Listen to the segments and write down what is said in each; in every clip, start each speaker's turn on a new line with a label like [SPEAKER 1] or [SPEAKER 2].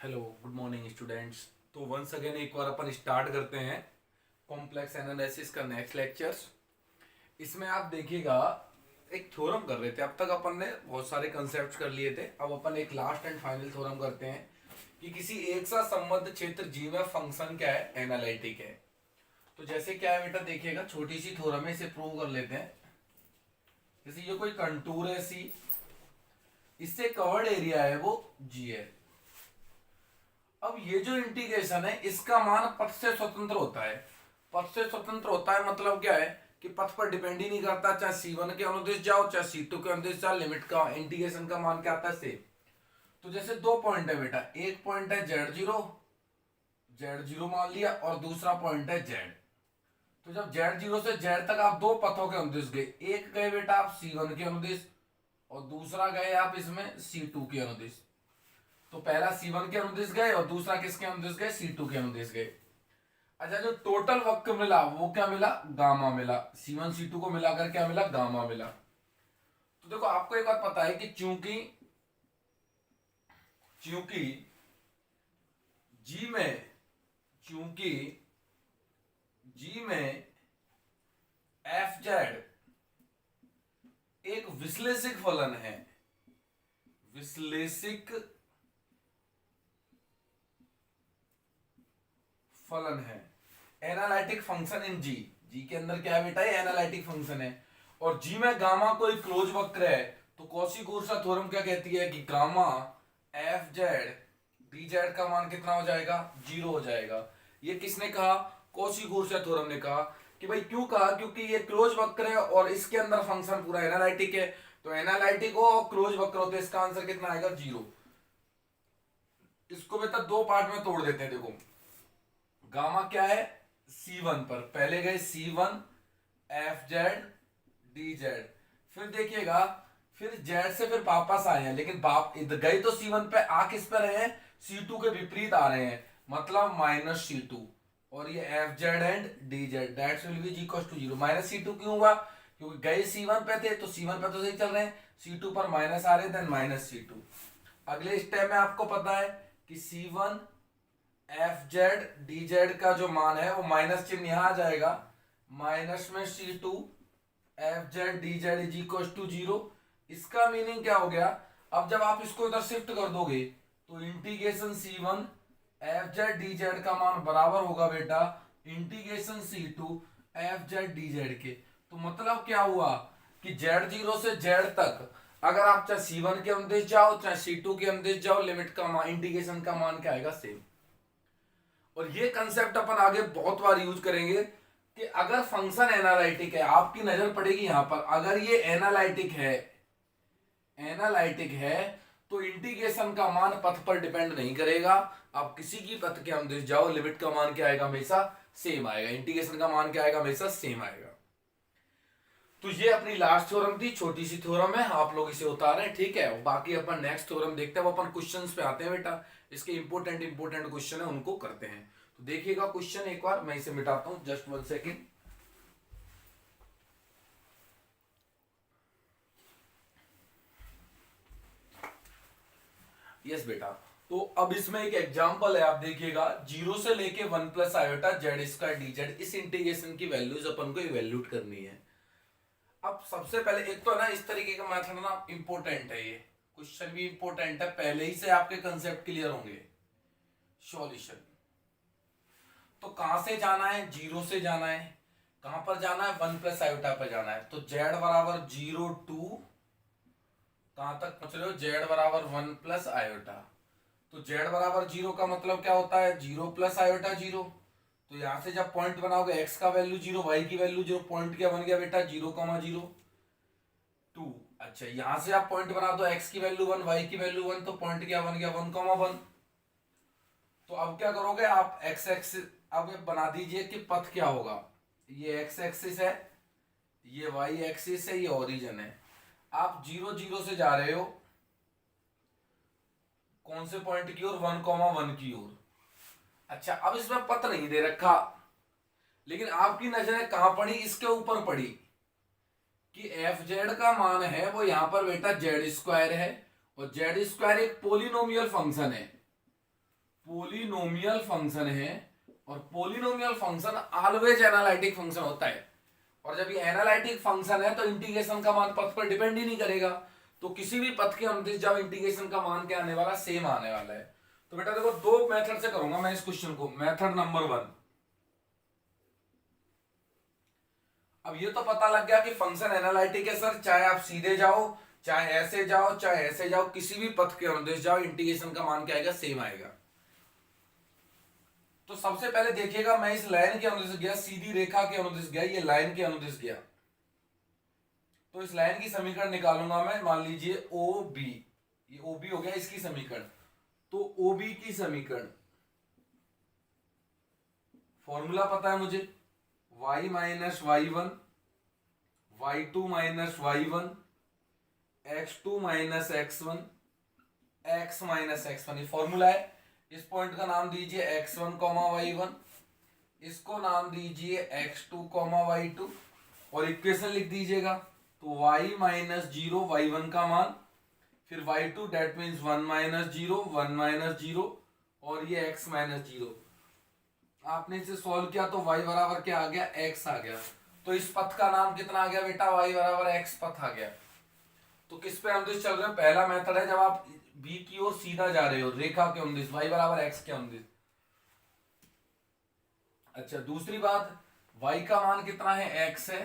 [SPEAKER 1] Hello good morning students. तो once again एक बार अपन start करते हैं कॉम्प्लेक्स एनालिसिस का नेक्स्ट लेक्चर्स। इसमें आप देखिएगा एक थ्योरम कर रहे थे। अब तक अपन ने बहुत सारे कंसेप्ट कर लिए थे। अब अपन एक लास्ट एंड फाइनल थ्योरम करते हैं कि किसी एक सा संबद्ध क्षेत्र जी में फंक्शन क्या है, एनालिटिक है। तो जैसे क्या है बेटा, देखिएगा छोटी सी थ्योरम है, इसे प्रूव कर लेते हैं। जैसे ये कोई कंटूर है सी, इससे कवर्ड एरिया है वो जी है। अब ये जो इंटीग्रेशन है इसका मान पथ से स्वतंत्र होता है। पथ से स्वतंत्र होता है मतलब क्या है कि पथ पर डिपेंड ही नहीं करता, चाहे C1 के अनुदिश जाओ चाहे C2 के अनुदिश जाओ, लिमिट का इंटीग्रेशन का मान क्या आता है, सेम। तो जैसे दो पॉइंट है बेटा, एक पॉइंट है Z0 मान लिया और दूसरा पॉइंट है Z। तो जब Z0 से Z तक आप दो पथों के अनुदिश गए, एक गए बेटा आप C1 के अनुदिश और दूसरा गए आप इसमें C2 के अनुदिश। तो पहला C1 के अनुदिश गए और दूसरा किसके अनुदिश गए, C2 के अनुदिश गए। अच्छा, जो टोटल वक्र मिला वो क्या मिला, गामा मिला। C1 C2 को मिलाकर क्या मिला, गामा मिला। तो देखो आपको एक बात पता है कि चूंकि चूंकि जी में चूंकि जी में एफ जेड एक विश्लेषिक फलन है, विश्लेषिक फलन है, एनालिटिक फंक्शन इन जी। जी के अंदर क्या है बेटा, ये एनालिटिक फंक्शन है। और जी में गामा कोई क्लोज वक्र है, तो कौशी-कूर्सा थ्योरम क्या कहती है कि gamma F Z D Z का मान कितना हो जाएगा, जीरो हो जाएगा। ये किसने कहा, कौशी-कूर्सा थ्योरम ने कहा। कि भाई क्यों कहा, क्योंकि ये क्लोज वक्र है और इसके अंदर फंक्शन पूरा एनालिटिक है। तो एनालिटिक हो और क्लोज वक्र हो तो इसका आंसर कितना आएगा, जीरो। इसको बेटा दो पार्ट में तोड़ देते हैं। देखो गामा क्या है, C1 पर पहले गए C1 F Z D Z, फिर देखिएगा फिर जेड से फिर वापस आए हैं, लेकिन गए तो C1 पे, आ किस पर रहे हैं, C2 के विपरीत आ रहे हैं, मतलब माइनस C2। और ये F Z and D Z that's will be equal to zero. Minus C2 क्यों हुआ, क्योंकि गए C1 पे थे तो C1 पे तो सही चल रहे हैं, C2 पर माइनस आ रहे हैं, देन माइनस C2। अगले स्टेप में आपको पता है कि C1 F Z D Z का जो मान है वो माइनस चिन्ह यहां आ जाएगा, माइनस में C2 F Z D Z is equal to zero. इसका मीनिंग क्या हो गया, अब जब आप इसको इधर शिफ्ट कर दोगे तो integration C1 F Z D Z का मान बराबर होगा बेटा integration C2 F Z D Z के। तो मतलब क्या हुआ कि Z0 से Z तक अगर आप चाहे C1 के अनुदेश जाओ चाहे C2 के अनुदेश जाओ, लिमिट का मान, इंटीग्रेशन का मान क्या आएगा, सेम। और ये कंसेप्ट अपन आगे बहुत बार यूज करेंगे कि अगर फंक्शन एनालिटिक है, आपकी नजर पड़ेगी यहां पर, अगर ये एनालिटिक है तो इंटीग्रेशन का मान पथ पर डिपेंड नहीं करेगा। आप किसी की पथ के अनुदिश जाओ, लिमिट का मान क्या आएगा, हमेशा सेम आएगा, इंटीग्रेशन का मान क्या आएगा, हमेशा सेम आएगा। तो ये अपनी लास्ट थ्योरम थी, छोटी सी थ्योरम है, आप लोग इसे उतारें, ठीक है। बाकी अपन नेक्स्ट थ्योरम देखते हैं, वो अपन क्वेश्चंस पे आते हैं बेटा। इसके इंपोर्टेंट क्वेश्चन है, उनको करते हैं। तो देखिएगा क्वेश्चन एक बार, मैं इसे मिटाता हूं, जस्ट 1 सेकेंड। यस बेटा, तो अब इसमें एक एग्जांपल है, आप देखिएगा, जीरो से लेके 1 plus iota Z square D Z, इस इंटीग्रेशन की वैल्यूज अपन को इवेल्यूट करनी है। अब सबसे पहले एक तो ना इस तरीके का मेथड ना इंपॉर्टेंट है, ये क्वेश्चन भी इंपॉर्टेंट है, पहले ही से आपके कंसेप्ट क्लियर होंगे। सॉल्यूशन तो कहां से जाना है, जीरो से जाना है, कहां पर जाना है, 1 प्लस आयोटा पर जाना है। तो जेड बराबर जीरो टू, कहां तक पहुंच रहे हो, जेड बराबर 1 प्लस आयोटा। तो जेड बराबर जीरो का मतलब क्या होता है, जीरो प्लस आयोटा जीरो। तो यहां से जब पॉइंट बनाओगे, एक्स का वैल्यू जीरो, वाई की वैल्यू जीरो, पॉइंट क्या बन गया बेटा, जीरो कॉमा जीरो टू। अच्छा, यहां से आप पॉइंट बना दो, एक्स की वैल्यू वन, वाई की वैल्यू वन, तो पॉइंट क्या बन गया, वन कॉमा वन। तो अब क्या करोगे आप, एक्स एक्सिस अब बना दीजिए कि पथ क्या होगा, ये एक्स एक्सिस है, ये वाई एक्सिस है, ये ओरिजिन है। आप जीरो जीरो से जा रहे हो कौन से पॉइंट की ओर, 1,1 की ओर। अच्छा, अब इसमें पथ नहीं दे रखा, लेकिन आपकी नजरें कहां पड़ी, इसके ऊपर पड़ी कि एफ जेड का मान है वो यहां पर बेटा जेड स्क्वायर है, और जेड स्क्वायर एक पोलिनोमियल फंक्शन है। पोलिनोमियल फंक्शन है, और polynomial function always analytic function होता है, और जब ये एनालिटिक फंक्शन है तो इंटीग्रेशन का मान पथ पर डिपेंड ही नहीं करेगा, तो किसी भी पथ के अनुदिश जब इंटीग्रेशन का मान क्या आने वाला, सेम आने वाला है। तो बेटा देखो दो मेथड से करूंगा मैं इस क्वेश्चन को। मेथड नंबर 1, अब ये तो पता लग गया कि फंक्शन एनालिटिक है सर, चाहे आप सीधे जाओ, चाहे ऐसे जाओ, चाहे ऐसे जाओ, किसी भी पथ के अनुदिश जाओ, इंटीग्रेशन का मान क्या आएगा, सेम आएगा। तो सबसे पहले देखिएगा, मैं इस लाइन के अनुदिश गया, सीधी रेखा के अनुदिश गया, ये लाइन के अनुदिश गया, तो इस लाइन की समीकरण निकालूंगा मैं। मान लीजिए ओ बी, ये ओ बी हो गया, इसकी समीकरण। तो ओ बी की समीकरण, फॉर्मूला पता है मुझे, y minus Y one, Y two minus Y one, X two minus X one, X minus X one, ये फॉर्मूला है। इस पॉइंट का नाम दीजिए X one comma Y one, इसको नाम दीजिए X two comma Y two, और इक्वेशन लिख दीजिएगा। तो y minus zero Y one का मान, फिर Y two that means one minus zero, one minus zero, और ये x माइनस जीरो। आपने इसे सॉल्व किया तो y बराबर क्या आ गया, x आ गया। तो इस पथ का नाम कितना आ गया बेटा, y बराबर x पथ आ गया। तो किस पे अनुदिश चल रहे हो, पहला मेथड है जब आप b की ओर सीधा जा रहे हो, रेखा के अनुदिश, y बराबर x के अनुदिश। अच्छा दूसरी बात, y का मान कितना है, x है,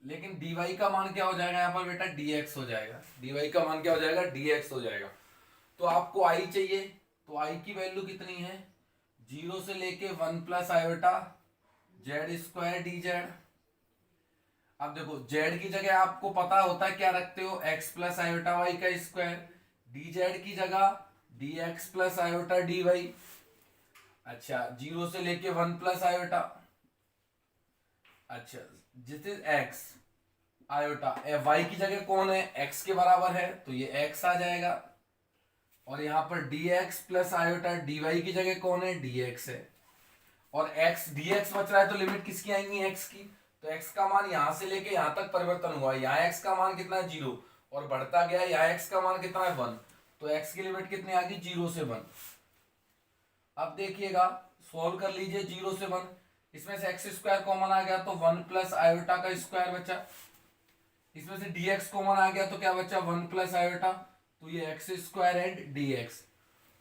[SPEAKER 1] लेकिन dy का मान क्या हो जाएगा यहाँ पर बेटा, dx हो जाएगा। dy का मान क्या हो जाएगा, dx हो जाएगा। तो आपको i चाहिए, तो i की वैल्यू कितनी है, 0 से लेके 1 plus iota Z square D Z. अब देखो z की जगह आपको पता होता है क्या रखते हो, x प्लस आयोटा वाई का स्क्वायर, डी जेड की जगह dx प्लस आयोटा dy। अच्छा 0 से लेके 1 प्लस आयोटा, अच्छा जिस x आयोटा, y की जगह कौन है, x के बराबर है, तो ये x आ जाएगा। और यहां पर dx प्लस आयोटा dy की जगह कौन है, dx है, और x dx बच रहा है, तो लिमिट किसकी आएंगी, x की। तो x का मान यहां से लेके यहां तक परिवर्तन हुआ, यहाँ x का मान कितना है, 0, और बढ़ता गया, यहाँ x का मान कितना है, 1, तो x की लिमिट कितनी आ गई, 0 से 1। अब देखिएगा सॉल्व कर लीजिए, 0 से 1, इसमें से x स्क्वायर कॉमन आ गया तो 1 प्लस आयोटा का स्क्वायर बचा, इसमें से dx कॉमन आ गया तो क्या बचा, 1 प्लस आयोटा, तो ये एक्स स्क्वायर एंड dx।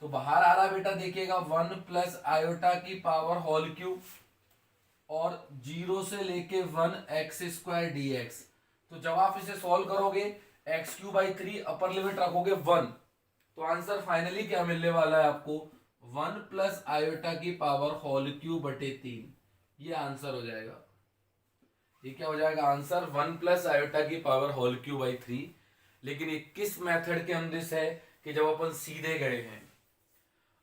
[SPEAKER 1] तो बाहर आ रहा बेटा देखिएगा 1 प्लस आयोटा की पावर होल क्यूब, और 0 से लेके 1 एक्स स्क्वायर dx। तो जब आप इसे सॉल्व करोगे x cube by 3, upper limit रखोगे 1, तो आंसर फाइनली क्या मिलने वाला है आपको, 1 प्लस आयोटा की पावर होल क्यूब बटे 3, ये आंसर हो जाएगा। ये क्या हो जाएगा आंसर, 1 प्लस आयोटा की पावर होल क्यूब बाई 3। लेकिन ये किस मेथड के अंदर है कि जब अपन सीधे गए हैं।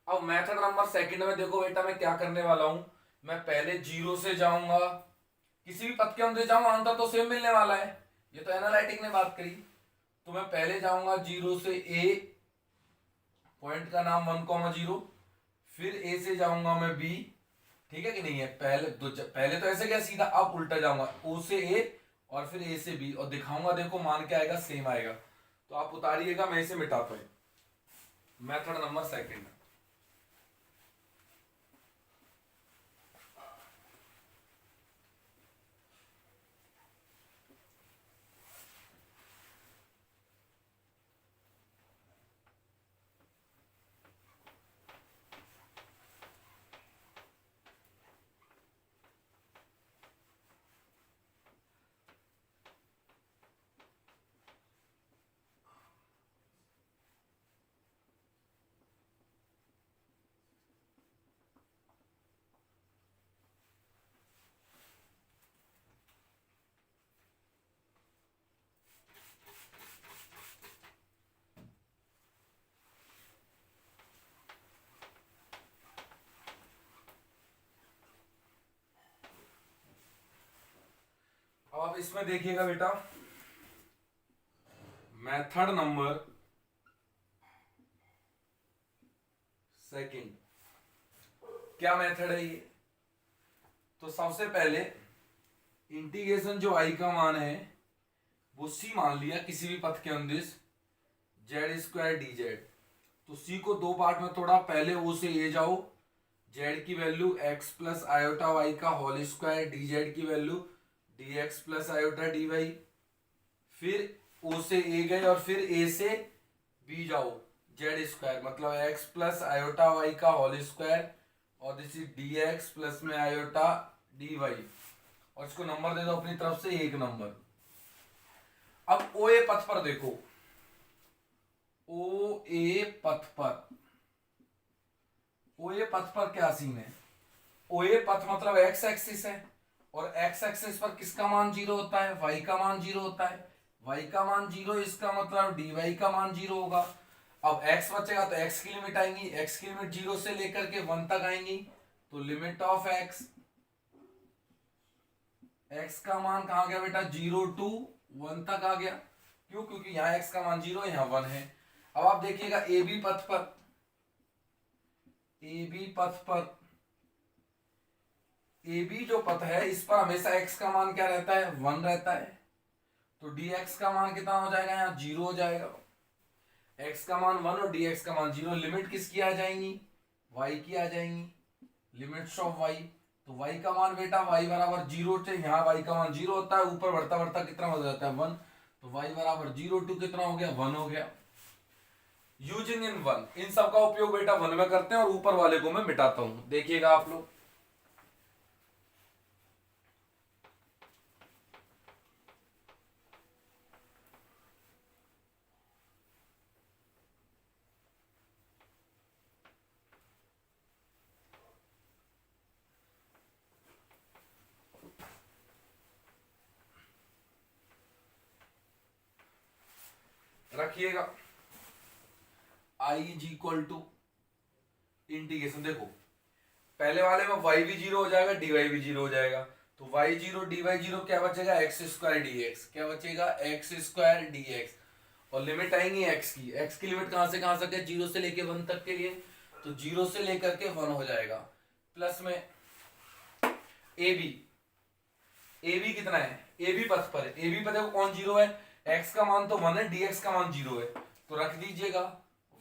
[SPEAKER 1] अब मेथड नंबर सेकंड में देखो बेटा मैं क्या करने वाला हूं, मैं पहले 0 से जाऊंगा, किसी भी पथ के अंदर जाऊंगा आंसर तो सेम मिलने वाला है, ये तो एनालिटिक ने बात करी। तो मैं पहले जाऊंगा 0 से a, पॉइंट का नाम 1,0, फिर a से जाऊंगा मैं b, ठीक है कि नहीं है, पहले तो ऐसे गया सीधा, अब उल्टा जाऊंगा o से a और फिर a से b, और दिखाऊंगा देखो मान क्या आएगा, सेम आएगा। तो आप उतारिएगा, मैं इसे मिटाता हूं। मेथड नंबर सेकंड, अब आप इसमें देखिएगा बेटा, मेथड नंबर सेकंड, क्या मेथड है ये। तो सबसे पहले इंटीग्रेशन जो i का मान है वो c मान लिया, किसी भी पथ के अनुदिश जेड स्क्वायर डी जेड। तो c को दो पार्ट में तोड़ा, पहले o से a जाओ, जेड की value x plus iota Y का होल स्क्वायर, डी जेड की value dx plus iota dy, फिर o से a गए और फिर a से b जाओ, जेड स्क्वायर मतलब x प्लस आयोटा वाई का होल स्क्वायर और दिस इज dx प्लस में आयोटा dy, और इसको नंबर दे दो अपनी तरफ से 1 नंबर। अब ओ ए पथ पर देखो, ओ ए पथ पर क्या सीन है। ओ ए पथ मतलब एक्स एक्सिस है और एक्स एक्सिस पर किसका मान 0 होता है, वाई का मान 0 होता है। वाई का मान 0, इसका मतलब डी वाई का मान 0 होगा। अब x बचेगा तो x की लिमिट आएंगी, x की लिमिट 0 से लेकर के 1 तक आएंगी, तो लिमिट ऑफ x, x का मान कहां गया बेटा, 0 to 1 तक आ गया। क्यों, क्योंकि यहाँ x का मान 0 यहाँ 1 है। अब आप देखिएगा ए बी पथ पर ए बी जो पथ है इस पर हमेशा x का मान क्या रहता है, 1 रहता है, तो dx का मान कितना हो जाएगा, यहाँ 0 हो जाएगा। x का मान 1 और dx का मान 0, लिमिट किसकी आ जाएंगी, y की आ जाएंगी, लिमिट्स ऑफ y। तो y का मान बेटा y बराबर 0 से, यहाँ y का मान 0 होता है, ऊपर बढ़ता बढ़ता कितना हो जाता है 1, तो y बराबर 0 टू कितना हो गया, 1 हो गया। यूजिंग इन 1, इन सब का उपयोग बेटा 1 में करते हैं और ऊपर वाले को मैं मिटाता हूं, देखिएगा आप लोग। रखिएगा I is equal to integration, देखो पहले वाले में y भी 0 हो जाएगा, dy भी 0 हो जाएगा, तो y0 dy 0 क्या बचेगा, x स्क्वायर dx, क्या बचेगा, x स्क्वायर dx, और लिमिट आएंगी x की लिमिट कहां से कहां तक है, 0 से लेके 1 तक के लिए, तो 0 से लेकर के 1 हो जाएगा। प्लस में ए बी कितना है, ए बी पथ पर है, ए बी पर देखो कौन 0 है, x का मान तो 1 है, dx का मान 0 है, तो रख दीजिएगा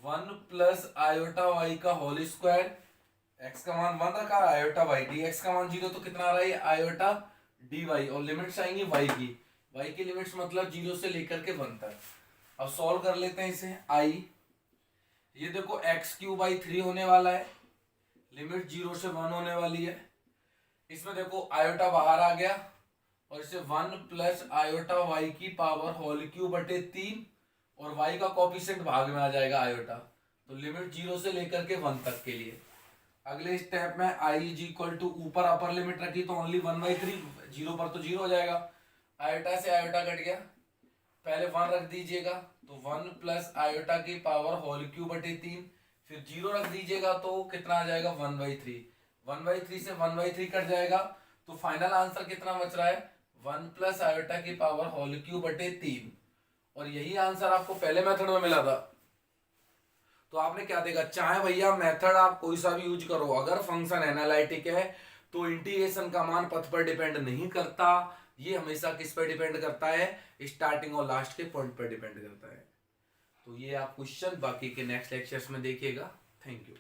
[SPEAKER 1] 1 प्लस आयोटा वाई का होल स्क्वायर, x का मान 1 रखा, आयोटा वाई, dx का मान 0, तो कितना आ रहा है आयोटा dy, और लिमिट्स आएंगी y की लिमिट्स मतलब 0 से लेकर के 1 तक। अब सॉल्व कर लेते हैं इसे, i, ये देखो x³ 3 होने वाला है, लिमिट 0 से 1 होने वाली है, इसमें देखो आयोटा बाहर आ गया और इसे 1 प्लस आयोटा वाई की पावर होल क्यूब बटे 3, और y का कोफिशिएंट भाग में आ जाएगा आयोटा, तो लिमिट 0 से लेकर के 1 तक के लिए। अगले स्टेप में i इज इक्वल टू, ऊपर अपर लिमिट रखी तो ओनली 1/3, 0 पर तो 0 हो जाएगा, आयोटा से आयोटा कट गया, पहले 1 रख दीजिएगा, तो 1 प्लस आयोटा की पावर होल क्यूब बटे 3, फिर 0 रख दीजिएगा तो कितना आ जाएगा 1/3, 1/3 से 1/3 कट जाएगा, तो फाइनल आंसर कितना बच रहा है 1 प्लस आयोटा की पावर होल क्यूब बटे 3, और यही आंसर आपको पहले मेथड में मिला था। तो आपने क्या देखा, चाहे भैया मेथड आप कोई सा भी यूज करो, अगर फंक्शन एनालिटिक है तो इंटीग्रेशन का मान पथ पर डिपेंड नहीं करता, ये हमेशा किस पर डिपेंड करता है, स्टार्टिंग और लास्ट के पॉइंट पर डिपेंड करता है। तो ये आप क्वेश्चन बाकी के नेक्स्ट लेक्चर्स में देखिएगा। Thank you.